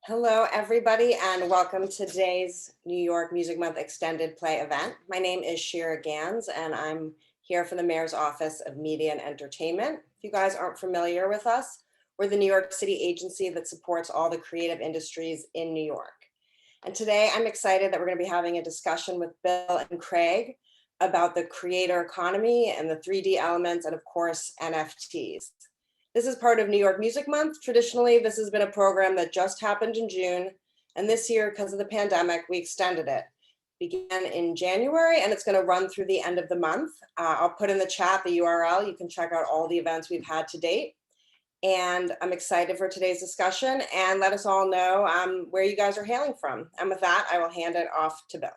Hello, everybody, and welcome to today's New York Music Month Extended Play event. My name is Shira Gans, and I'm here for the Mayor's Office of Media and Entertainment. If you guys aren't familiar with us, we're the New York City agency that supports all the creative industries in New York. And today I'm excited that we're going to be having a discussion with Bill and Craig about the creator economy and the 3D elements and, of course, NFTs. This is part of New York Music Month. Traditionally, this has been a program that just happened in June, and this year, because of the pandemic, we extended it. It began in January, and it's going to run through the end of the month. I'll put in the chat the URL. You can check out all the events we've had to date. And I'm excited for today's discussion, and let us all know where you guys are hailing from. And with that, I will hand it off to Bill.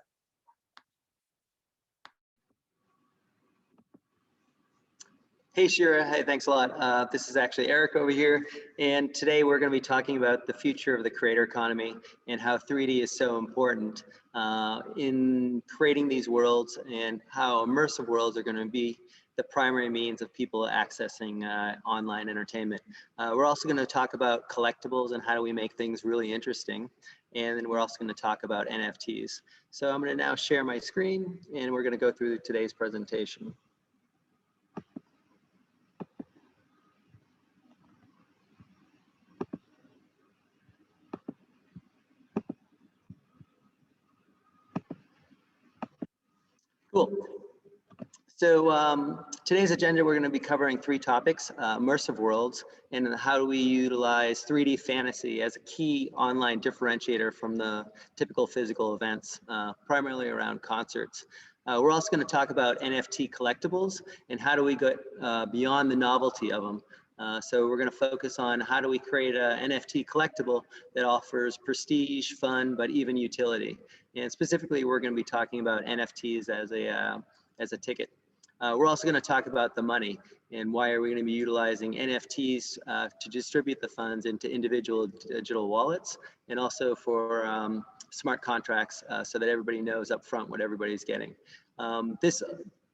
Hey, Shira. Hey, thanks a lot. This is actually Eric over here. And today we're going to be talking about the future of the creator economy and how 3D is so important in creating these worlds and how immersive worlds are going to be the primary means of people accessing online entertainment. We're also going to talk about collectibles and how do we make things really interesting. And then we're also going to talk about NFTs. So I'm going to now share my screen and we're going to go through today's presentation. Cool. So today's agenda, we're going to be covering three topics: immersive worlds, and how do we utilize 3D fantasy as a key online differentiator from the typical physical events, primarily around concerts. We're also going to talk about NFT collectibles and how do we get beyond the novelty of them. So we're going to focus on how do we create an NFT collectible that offers prestige, fun, but even utility. And specifically, we're going to be talking about NFTs as a ticket. We're also going to talk about the money and why are we going to be utilizing NFTs to distribute the funds into individual digital wallets and also for smart contracts so that everybody knows up front what everybody's getting. This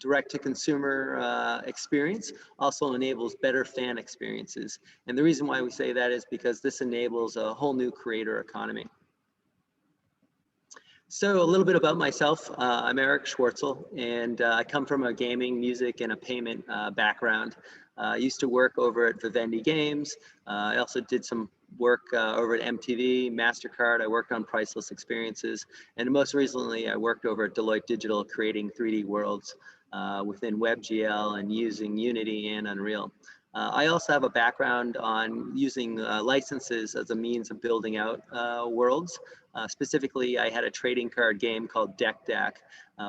direct-to-consumer experience also enables better fan experiences. And the reason why we say that is because this enables a whole new creator economy. So a little bit about myself. I'm Eric Schwartzel, and I come from a gaming, music, and a payment background. I used to work over at Vivendi Games. I also did some work over at MTV, MasterCard. I worked on priceless experiences. And most recently, I worked over at Deloitte Digital creating 3D worlds within WebGL and using Unity and Unreal. I also have a background on using licenses as a means of building out worlds. Specifically, I had a trading card game called DECDAC,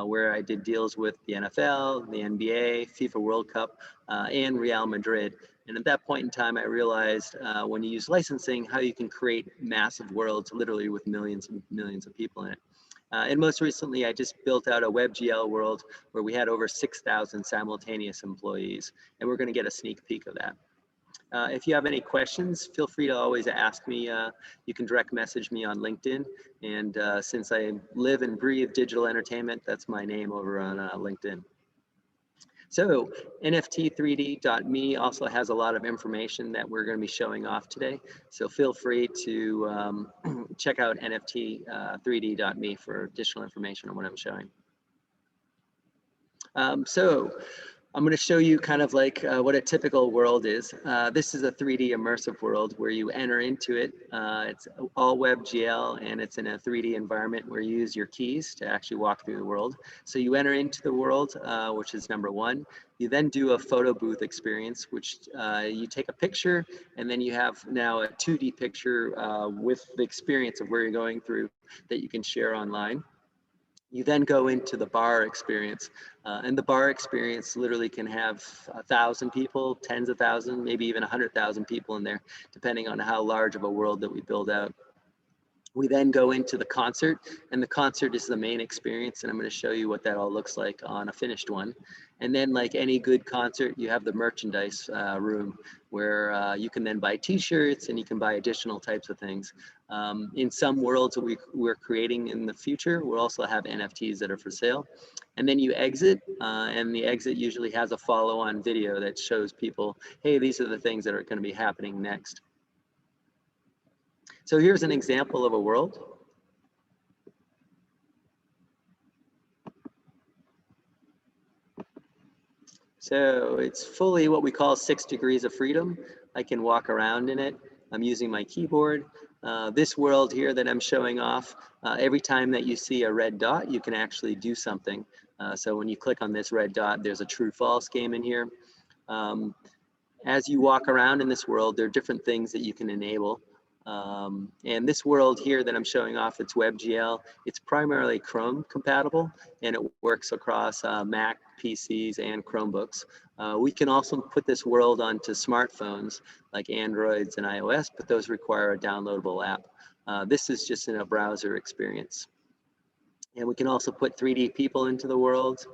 where I did deals with the NFL, the NBA, FIFA World Cup, and Real Madrid. And at that point in time, I realized when you use licensing, how you can create massive worlds, literally with millions and millions of people in it. And most recently, I just built out a WebGL world where we had over 6,000 simultaneous employees, and we're going to get a sneak peek of that. If you have any questions, feel free to always ask me. You can direct message me on LinkedIn. And since I live and breathe digital entertainment, that's my name over on LinkedIn. So NFT3D.me also has a lot of information that we're going to be showing off today. So feel free to check out NFT3D.me for additional information on what I'm showing. So I'm going to show you kind of like what a typical world is. This is a 3D immersive world where you enter into it. It's all WebGL and it's in a 3D environment where you use your keys to actually walk through the world. So you enter into the world, which is number one. You then do a photo booth experience, which you take a picture and then you have now a 2D picture with the experience of where you're going through that you can share online. You then go into the bar experience, and the bar experience literally can have 1,000 people, tens of thousands, maybe even 100,000 people in there, depending on how large of a world that we build out. We then go into the concert, and the concert is the main experience, and I'm going to show you what that all looks like on a finished one. And then, like any good concert, you have the merchandise room where you can then buy t-shirts and you can buy additional types of things. In some worlds that we're creating in the future, we'll also have NFTs that are for sale. And then you exit, and the exit usually has a follow-on video that shows people, hey, these are the things that are going to be happening next. So here's an example of a world. So it's fully what we call 6 degrees of freedom. I can walk around in it. I'm using my keyboard. This world here that I'm showing off, every time that you see a red dot, you can actually do something. So when you click on this red dot, there's a true false game in here. As you walk around in this world, there are different things that you can enable. And this world here that I'm showing off, it's WebGL. It's primarily Chrome compatible, and it works across Mac, PCs, and Chromebooks. We can also put this world onto smartphones like Androids and iOS, but those require a downloadable app. This is just in a browser experience. And we can also put 3D people into the world.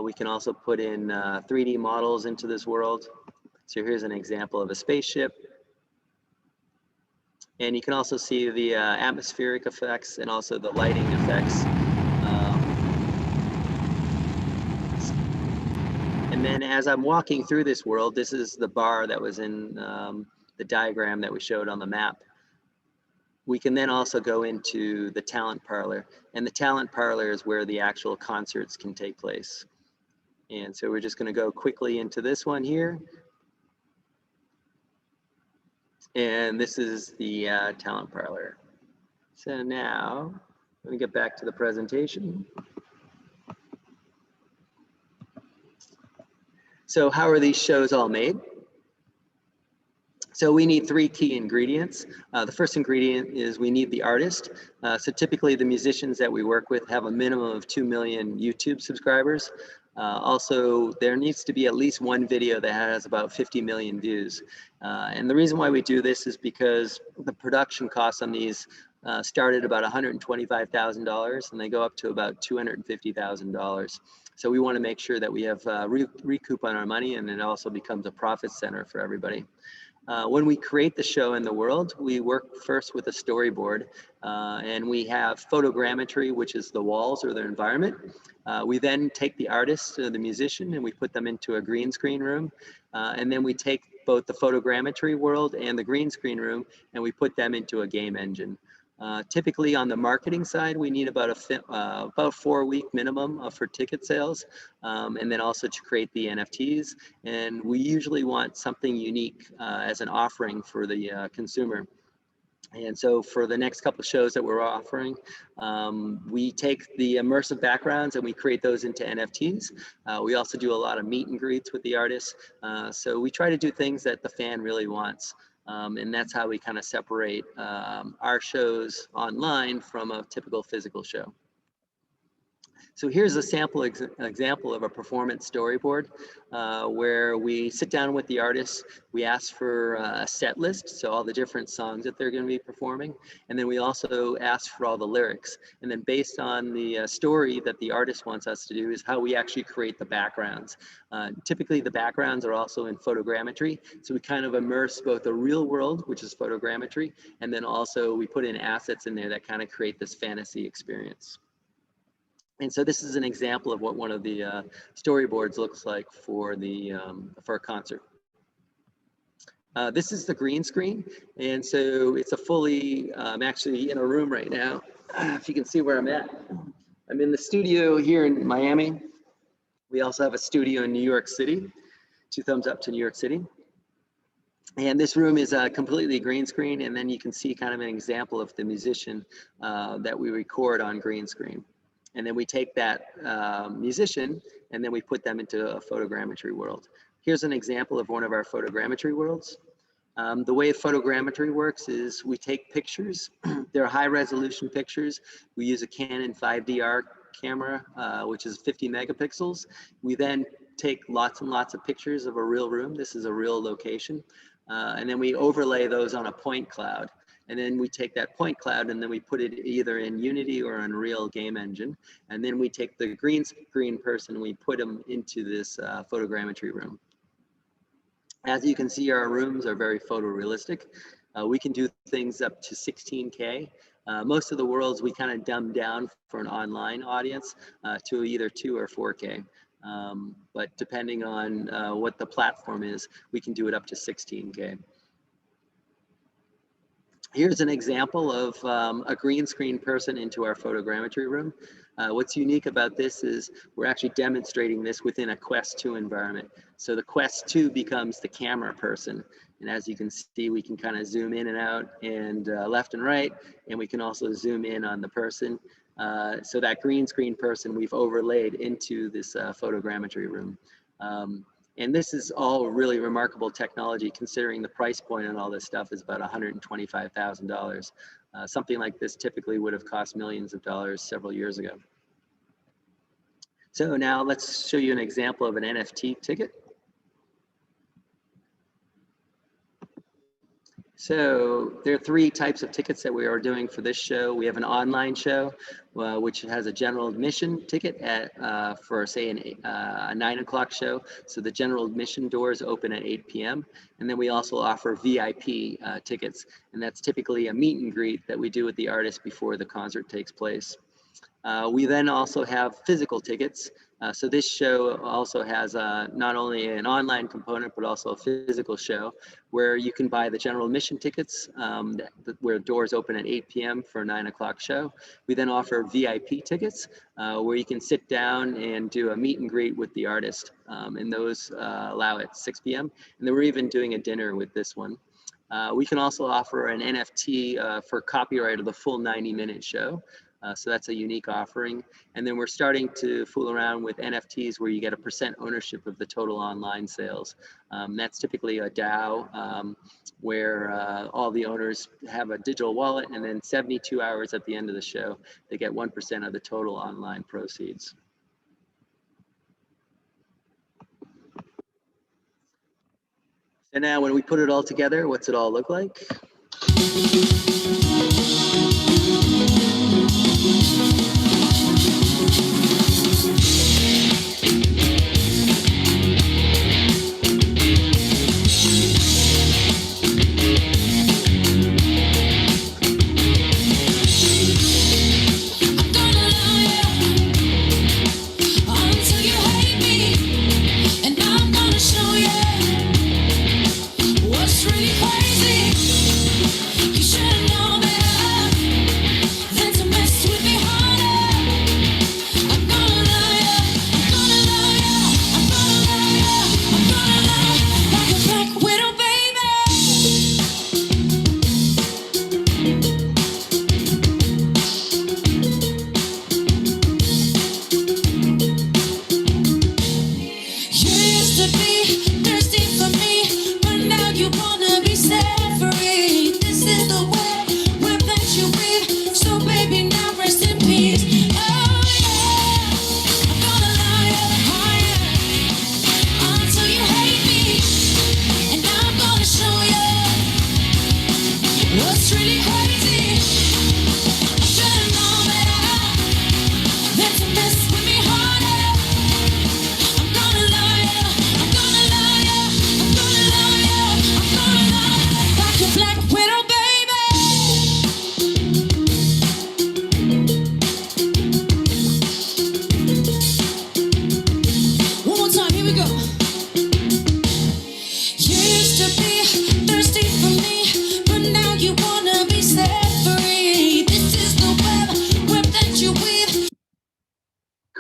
We can also put in 3D models into this world. So here's an example of a spaceship. And you can also see the atmospheric effects and also the lighting effects. And then as I'm walking through this world, this is the bar that was in the diagram that we showed on the map. We can then also go into the talent parlor, and the talent parlor is where the actual concerts can take place. And so we're just going to go quickly into this one here. And this is the talent parlor. So now, let me get back to the presentation. So how are these shows all made? So we need 3 key ingredients. The first ingredient is we need the artist. So typically the musicians that we work with have a minimum of 2 million YouTube subscribers. Also, there needs to be at least one video that has about 50 million views. And the reason why we do this is because the production costs on these start at about $125,000 and they go up to about $250,000. So we want to make sure that we have recoup on our money, and it also becomes a profit center for everybody. When we create the show in the world, we work first with a storyboard, and we have photogrammetry, which is the walls or their environment. We then take the artist, the musician, and we put them into a green screen room. And then we take both the photogrammetry world and the green screen room, and we put them into a game engine. Typically on the marketing side, we need about a 4-week minimum for ticket sales, and then also to create the NFTs. And we usually want something unique as an offering for the consumer. And so for the next couple of shows that we're offering, we take the immersive backgrounds and we create those into NFTs. We also do a lot of meet and greets with the artists. So we try to do things that the fan really wants. And that's how we kind of separate our shows online from a typical physical show. So here's a sample example of a performance storyboard where we sit down with the artists, we ask for a set list, so all the different songs that they're going to be performing, and then we also ask for all the lyrics. And then based on the story that the artist wants us to do is how we actually create the backgrounds. Typically the backgrounds are also in photogrammetry, so we kind of immerse both the real world, which is photogrammetry, and then also we put in assets in there that kind of create this fantasy experience. And so this is an example of what one of the storyboards looks like for a concert. This is the green screen, and so it's a fully, I'm actually in a room right now, if you can see where I'm at. I'm in the studio here in Miami. We also have a studio in New York City. 2 thumbs up to New York City. And this room is a completely green screen, and then you can see kind of an example of the musician that we record on green screen. And then we take that musician and then we put them into a photogrammetry world. Here's an example of one of our photogrammetry worlds. The way photogrammetry works is we take pictures. They're high resolution pictures. We use a Canon 5DR camera, which is 50 megapixels. We then take lots and lots of pictures of a real room. This is a real location. And then we overlay those on a point cloud. And then we take that point cloud and then we put it either in Unity or Unreal game engine. And then we take the green screen person and we put them into this photogrammetry room. As you can see, our rooms are very photorealistic. We can do things up to 16K. Most of the worlds we kind of dumb down for an online audience to either 2 or 4K. But depending on what the platform is, we can do it up to 16K. Here's an example of a green screen person into our photogrammetry room. What's unique about this is we're actually demonstrating this within a Quest 2 environment. So the Quest 2 becomes the camera person. And as you can see, we can kind of zoom in and out and left and right, and we can also zoom in on the person. So that green screen person we've overlaid into this photogrammetry room. And this is all really remarkable technology, considering the price point on all this stuff is about $125,000. Something like this typically would have cost millions of dollars several years ago. So now let's show you an example of an NFT ticket. So there are three types of tickets that we are doing for this show. We have an online show, which has a general admission ticket for say a 9 o'clock show. So the general admission doors open at 8 p.m. And then we also offer VIP tickets. And that's typically a meet and greet that we do with the artist before the concert takes place. We then also have physical tickets. So this show also has not only an online component, but also a physical show where you can buy the general admission tickets where doors open at 8 p.m. for a 9 o'clock show. We then offer VIP tickets where you can sit down and do a meet and greet with the artist. And those allow at 6 p.m. And then we're even doing a dinner with this one. We can also offer an NFT for copyright of the full 90-minute show. So that's a unique offering. And then we're starting to fool around with NFTs where you get a % ownership of the total online sales. That's typically a DAO where all the owners have a digital wallet, and then 72 hours at the end of the show, they get 1% of the total online proceeds. And now when we put it all together, what's it all look like?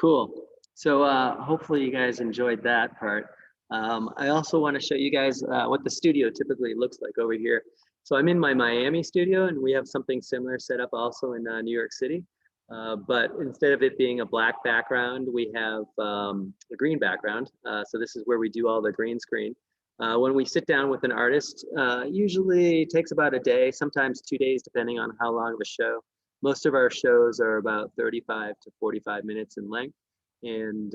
Cool. So hopefully you guys enjoyed that part. I also want to show you guys what the studio typically looks like over here. So I'm in my Miami studio, and we have something similar set up also in New York City. But instead of it being a black background, we have a green background. So this is where we do all the green screen. When we sit down with an artist, usually it takes about a day, sometimes 2 days, depending on how long of a show. Most of our shows are about 35 to 45 minutes in length. And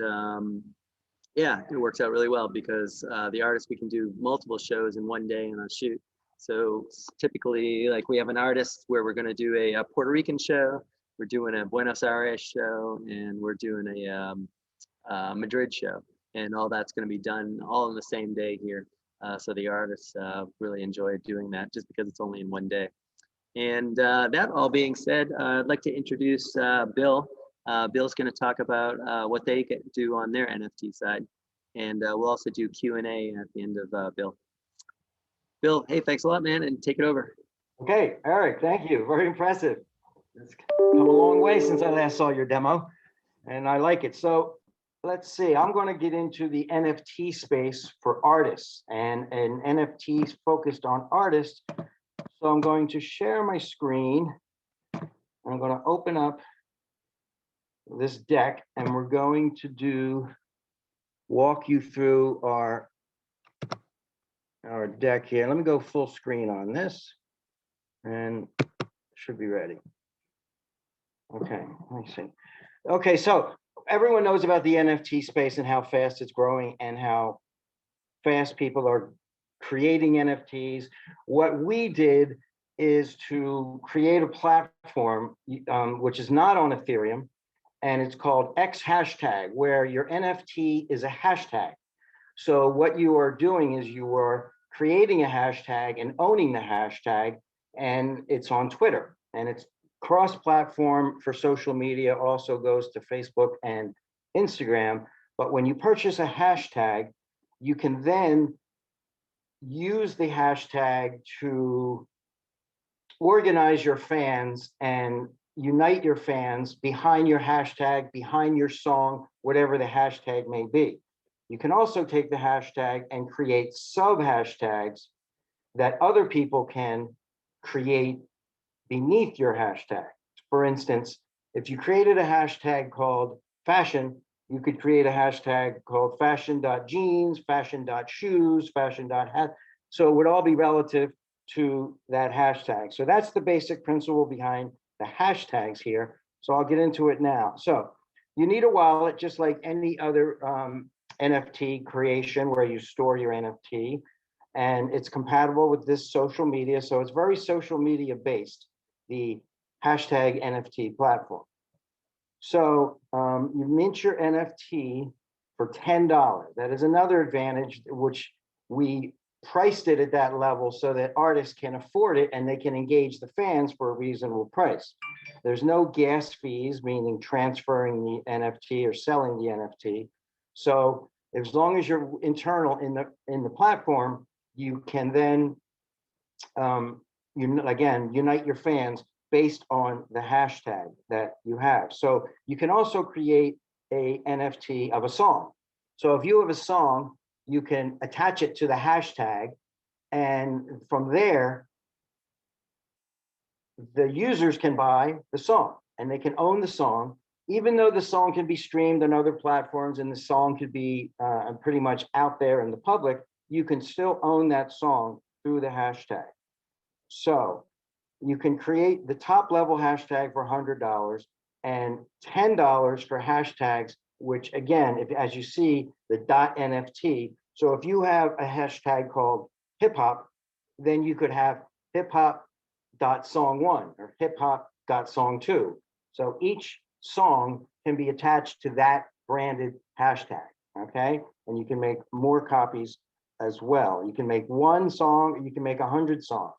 yeah, it works out really well because the artist, we can do multiple shows in one day on a shoot. So typically, like, we have an artist where we're going to do a Puerto Rican show, we're doing a Buenos Aires show, and we're doing a Madrid show. And all that's going to be done all in the same day here. So the artists really enjoy doing that just because it's only in one day. And that all being said, I'd like to introduce Bill. Bill's going to talk about what they do on their NFT side. And we'll also do Q&A at the end of Bill. Bill, hey, thanks a lot, man, and take it over. Okay, Eric, thank you. Very impressive. It's come a long way since I last saw your demo, and I like it. So let's see, I'm going to get into the NFT space for artists and NFTs focused on artists. So I'm going to share my screen. I'm going to open up this deck, and we're going to walk you through our deck here. Let me go full screen on this, and should be ready. Okay, let me see. Okay, so everyone knows about the NFT space and how fast it's growing and how fast people are creating NFTs. What we did is to create a platform, which is not on Ethereum, and it's called X hashtag, where your NFT is a hashtag. So what you are doing is you are creating a hashtag and owning the hashtag, and it's on Twitter, and it's cross-platform for social media, also goes to Facebook and Instagram. But when you purchase a hashtag, you can then use the hashtag to organize your fans and unite your fans behind your hashtag, behind your song, whatever the hashtag may be. You can also take the hashtag and create sub hashtags that other people can create beneath your hashtag. For instance, if you created a hashtag called fashion, you could create a hashtag called fashion.jeans, fashion.shoes, fashion.hat. So it would all be relative to that hashtag. So that's the basic principle behind the hashtags here. So I'll get into it now. So you need a wallet, just like any other NFT creation where you store your NFT, and it's compatible with this social media. So it's very social media based, the hashtag NFT platform. So you mint your NFT for $10. That is another advantage, which we priced it at that level so that artists can afford it and they can engage the fans for a reasonable price. There's no gas fees, meaning transferring the NFT or selling the NFT. So as long as you're internal in the platform, you can then unite your fans based on the hashtag that you have. So you can also create a NFT of a song. So if you have a song, you can attach it to the hashtag, and from there, the users can buy the song and they can own the song, even though the song can be streamed on other platforms and the song could be pretty much out there in the public. You can still own that song through the hashtag. So you can create the top level hashtag for $100 and $10 for hashtags, which again, as you see, the .nft. So if you have a hashtag called hip hop, then you could have hip hop.song1 or hip hop.song2. So each song can be attached to that branded hashtag, okay? And you can make more copies as well. You can make one song, you can make 100 songs.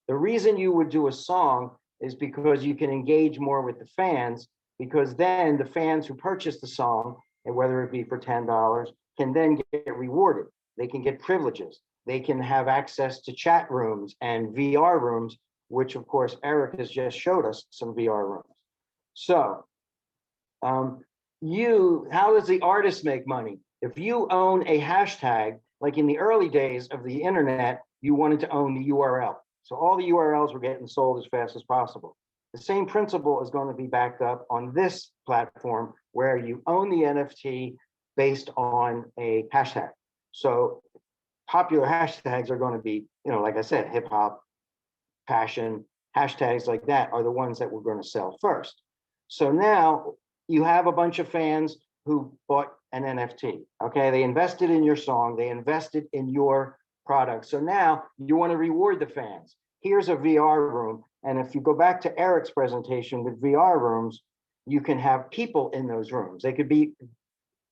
The reason you would do a song is because you can engage more with the fans, because then the fans who purchase the song, and whether it be for $10, can then get rewarded. They can get privileges. They can have access to chat rooms and VR rooms, which of course, Eric has just showed us some VR rooms. So how does the artist make money? If you own a hashtag, like in the early days of the internet, you wanted to own the URL. So all the URLs were getting sold as fast as possible. The same principle is going to be backed up on this platform where you own the NFT based on a hashtag. So popular hashtags are going to be, like I said, hip hop, fashion, hashtags like that are the ones that we're going to sell first. So now you have a bunch of fans who bought an NFT, okay? They invested in your song, they invested in your product. So now you want to reward the fans. Here's a VR room. And if you go back to Eric's presentation with VR rooms, you can have people in those rooms. They could be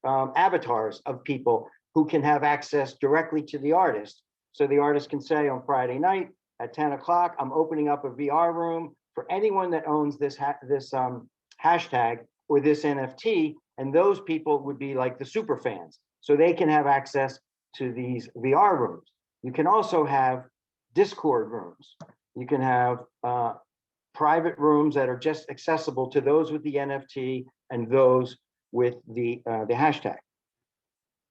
avatars of people who can have access directly to the artist. So the artist can say on Friday night at 10 o'clock, I'm opening up a VR room for anyone that owns this hashtag or this NFT. And those people would be like the super fans. So they can have access to these VR rooms. You can also have Discord rooms. You can have private rooms that are just accessible to those with the NFT and those with the hashtag.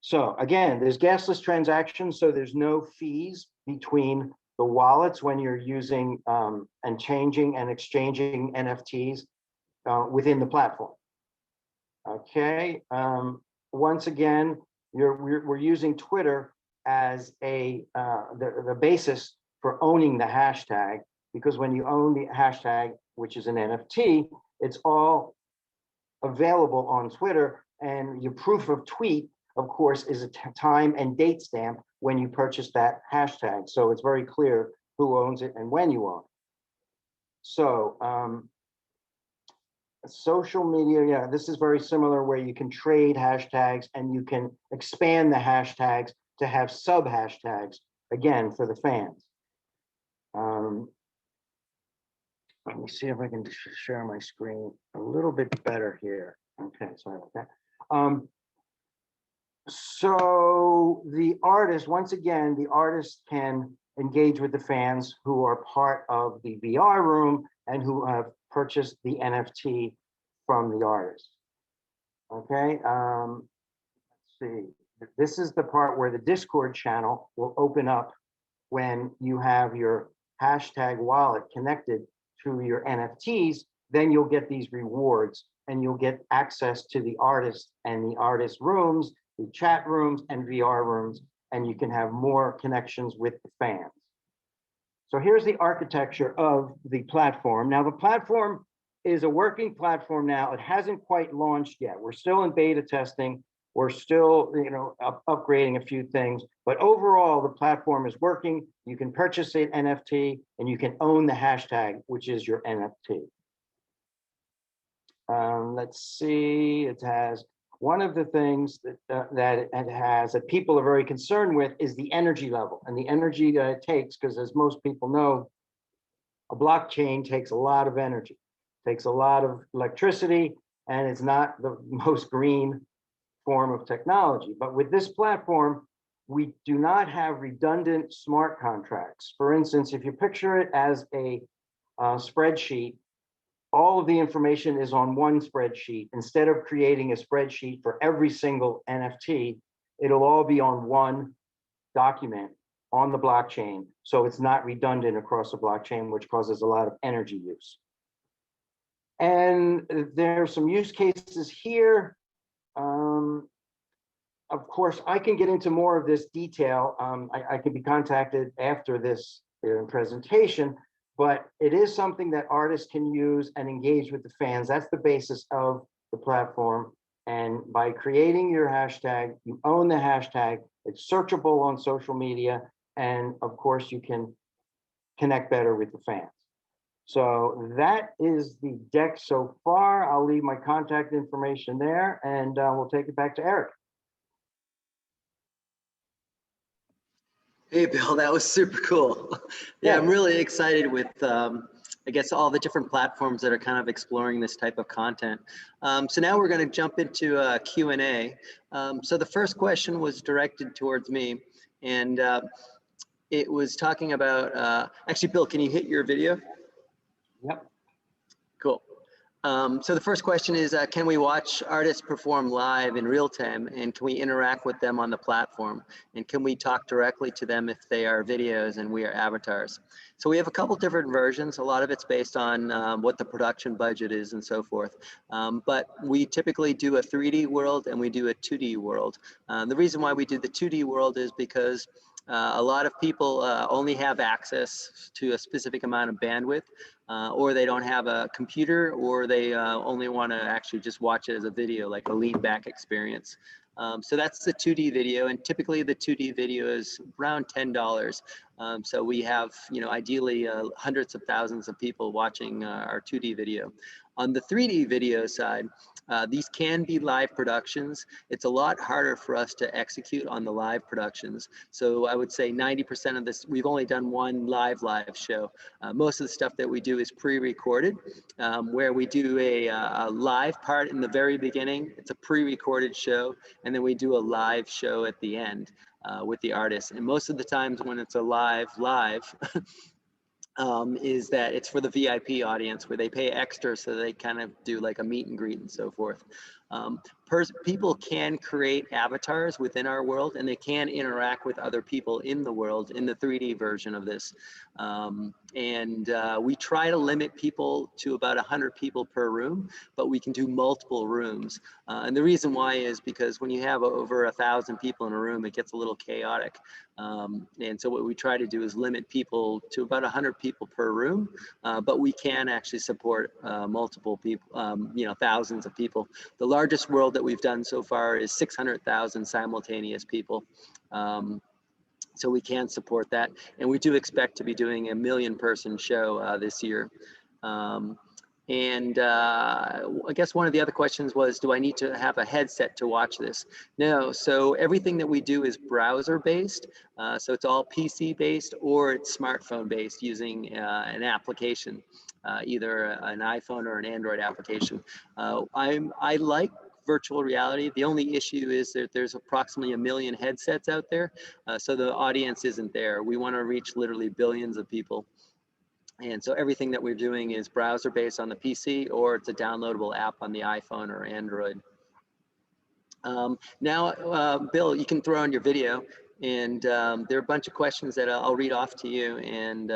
So again, there's gasless transactions, so there's no fees between the wallets when you're using and changing and exchanging NFTs within the platform. Okay, once again, we're using Twitter as the basis for owning the hashtag, because when you own the hashtag, which is an NFT, it's all available on Twitter, and your proof of tweet, of course, is a time and date stamp when you purchase that hashtag. So it's very clear who owns it and when you own it. So social media, yeah, this is very similar, where you can trade hashtags and you can expand the hashtags to have sub hashtags, again, for the fans. Let me see if I can share my screen a little bit better here. Okay, sorry about that. So the artist, once again, the artist can engage with the fans who are part of the VR room and who have purchased the NFT from the artist. Okay, let's see. This is the part where the Discord channel will open up when you have your hashtag wallet connected to your NFTs. Then you'll get these rewards and you'll get access to the artist and the artist rooms, the chat rooms and VR rooms, and you can have more connections with the fans. So here's the architecture of the platform. Now the platform is a working platform now. It hasn't quite launched yet. We're still in beta testing. We're still, upgrading a few things, but overall the platform is working. You can purchase an NFT and you can own the hashtag, which is your NFT. Let's see, it has one of the things that it has that people are very concerned with is the energy level and the energy that it takes, because as most people know, a blockchain takes a lot of energy, takes a lot of electricity, and it's not the most green form of technology. But with this platform, we do not have redundant smart contracts. For instance, if you picture it as a spreadsheet, all of the information is on one spreadsheet. Instead of creating a spreadsheet for every single NFT, it'll all be on one document on the blockchain. So it's not redundant across the blockchain, which causes a lot of energy use. And there are some use cases here. Of course, I can get into more of this detail. I can be contacted after this presentation, but it is something that artists can use and engage with the fans. That's the basis of the platform. And by creating your hashtag, you own the hashtag, it's searchable on social media, and of course you can connect better with the fans. So that is the deck so far. I'll leave my contact information there, and we'll take it back to Eric. Hey, Bill, that was super cool. Yeah, I'm really excited with, I guess, all the different platforms that are kind of exploring this type of content. So now we're going to jump into a Q&A. So the first question was directed towards me, and it was talking about, actually, Bill, can you hit your video? Yep. Cool. So the first question is, can we watch artists perform live in real time, and can we interact with them on the platform? And can we talk directly to them if they are videos and we are avatars? So we have a couple different versions. A lot of it's based on what the production budget is and so forth. But we typically do a 3D world and we do a 2D world. The reason why we do the 2D world is because a lot of people only have access to a specific amount of bandwidth, or they don't have a computer, or they only want to actually just watch it as a video, like a lean back experience. So that's the 2D video, and typically the 2D video is around $10. So we have, ideally hundreds of thousands of people watching our 2D video. On the 3D video side, these can be live productions. It's a lot harder for us to execute on the live productions. So I would say 90% of this, we've only done one live show. Most of the stuff that we do is pre-recorded, where we do a live part in the very beginning. It's a pre-recorded show, and then we do a live show at the end with the artist. And most of the times when it's a live, is that it's for the VIP audience where they pay extra so they kind of do like a meet and greet and so forth. People can create avatars within our world, and they can interact with other people in the world in the 3D version of this. We try to limit people to about 100 people per room, but we can do multiple rooms. And the reason why is because when you have over 1,000 people in a room, it gets a little chaotic. And so what we try to do is limit people to about 100 people per room, but we can actually support multiple people, thousands of people. The largest world that we've done so far is 600,000 simultaneous people. So we can support that. And we do expect to be doing a 1 million person show this year. I guess one of the other questions was, do I need to have a headset to watch this? No, so everything that we do is browser based. So it's all PC based or it's smartphone based using an application, either an iPhone or an Android application. I like virtual reality. The only issue is that there's approximately 1 million headsets out there. So the audience isn't there. We want to reach literally billions of people. And so everything that we're doing is browser based on the PC, or it's a downloadable app on the iPhone or Android. Bill, you can throw on your video, and there are a bunch of questions that I'll read off to you and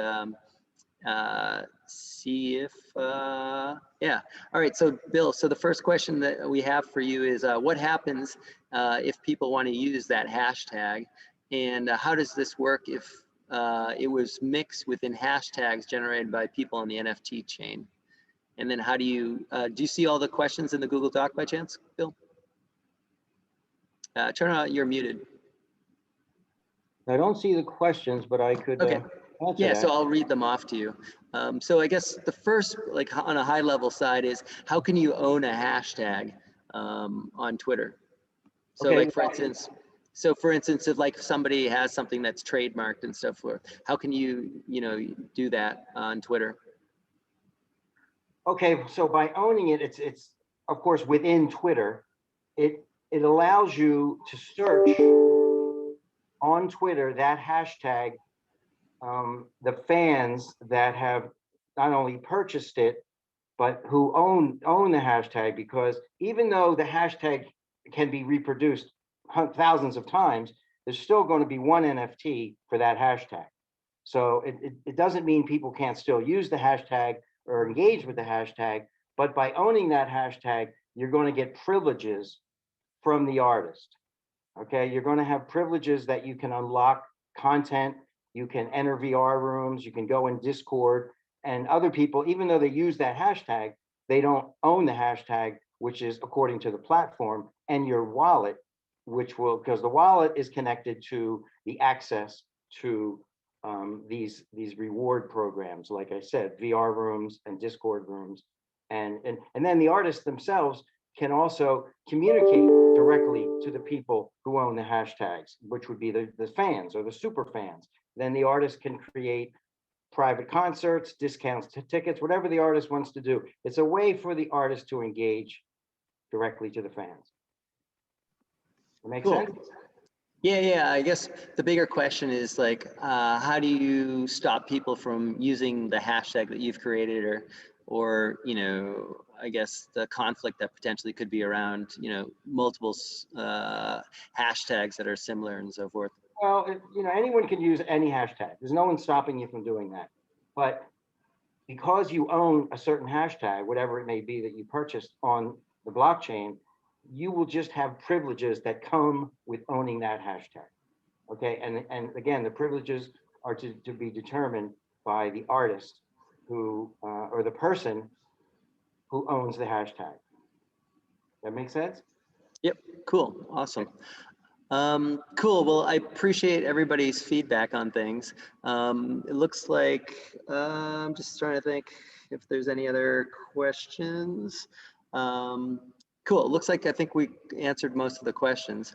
see if, yeah. All right, so Bill, so the first question that we have for you is what happens if people want to use that hashtag, and how does this work if it was mixed within hashtags generated by people on the NFT chain? And then how do you see all the questions in the Google Doc by chance, Bill? Turn on, you're muted. I don't see the questions, but I could okay. answer Yeah, that. so I'll read them off to you. So I guess the first, like on a high level side, is how can you own a hashtag on Twitter? So Okay, like for instance, if like somebody has something that's trademarked and stuff, how can you do that on Twitter? Okay, so by owning it, it's of course within Twitter, it allows you to search on Twitter that hashtag, the fans that have not only purchased it, but who own the hashtag, because even though the hashtag can be reproduced thousands of times, there's still going to be one NFT for that hashtag. So it doesn't mean people can't still use the hashtag or engage with the hashtag, but by owning that hashtag, you're going to get privileges from the artist. Okay, you're going to have privileges that you can unlock content, you can enter VR rooms, you can go in Discord, and other people, even though they use that hashtag, they don't own the hashtag, which is according to the platform, and your wallet, which will, because the wallet is connected to the access to these reward programs, like I said, VR rooms and Discord rooms, and then the artists themselves can also communicate directly to the people who own the hashtags, which would be the fans or the super fans. Then the artist can create private concerts, discounts to tickets, whatever the artist wants to do. It's a way for the artist to engage directly to the fans. That make sense? Yeah. I guess the bigger question is like, how do you stop people from using the hashtag that you've created, or I guess the conflict that potentially could be around, multiple hashtags that are similar and so forth? Well, anyone can use any hashtag. There's no one stopping you from doing that. But because you own a certain hashtag, whatever it may be that you purchased on the blockchain, you will just have privileges that come with owning that hashtag. Okay, and again, the privileges are to be determined by the artist who or the person who owns the hashtag. That makes sense? Yep, cool, awesome. Cool, well, I appreciate everybody's feedback on things. It looks like, I'm just trying to think if there's any other questions. Cool, it looks like I think we answered most of the questions.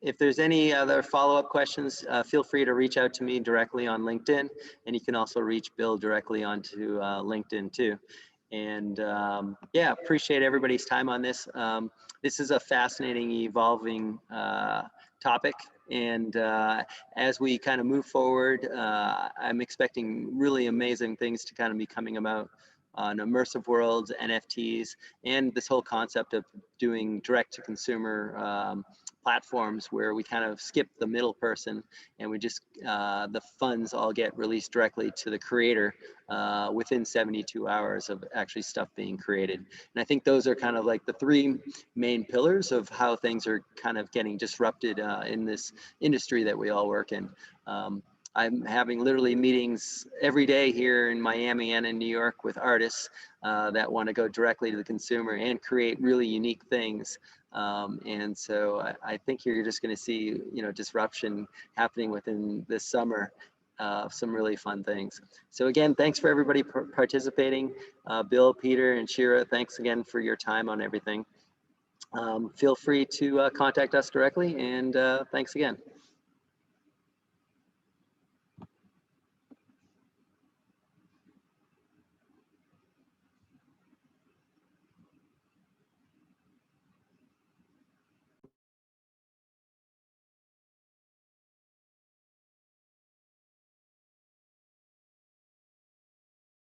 If there's any other follow-up questions, feel free to reach out to me directly on LinkedIn, and you can also reach Bill directly onto LinkedIn too. And yeah, appreciate everybody's time on this. This is a fascinating, evolving topic, And as we kind of move forward, I'm expecting really amazing things to kind of be coming about on immersive worlds, NFTs, and this whole concept of doing direct to consumer platforms where we kind of skip the middle person and we just, the funds all get released directly to the creator within 72 hours of actually stuff being created. And I think those are kind of like the three main pillars of how things are kind of getting disrupted in this industry that we all work in. I'm having literally meetings every day here in Miami and in New York with artists that want to go directly to the consumer and create really unique things. And so I think you're just going to see, you know, disruption happening within this summer. Some really fun things. So again, thanks for everybody participating. Bill, Peter, and Shira, thanks again for your time on everything. Feel free to contact us directly, and thanks again.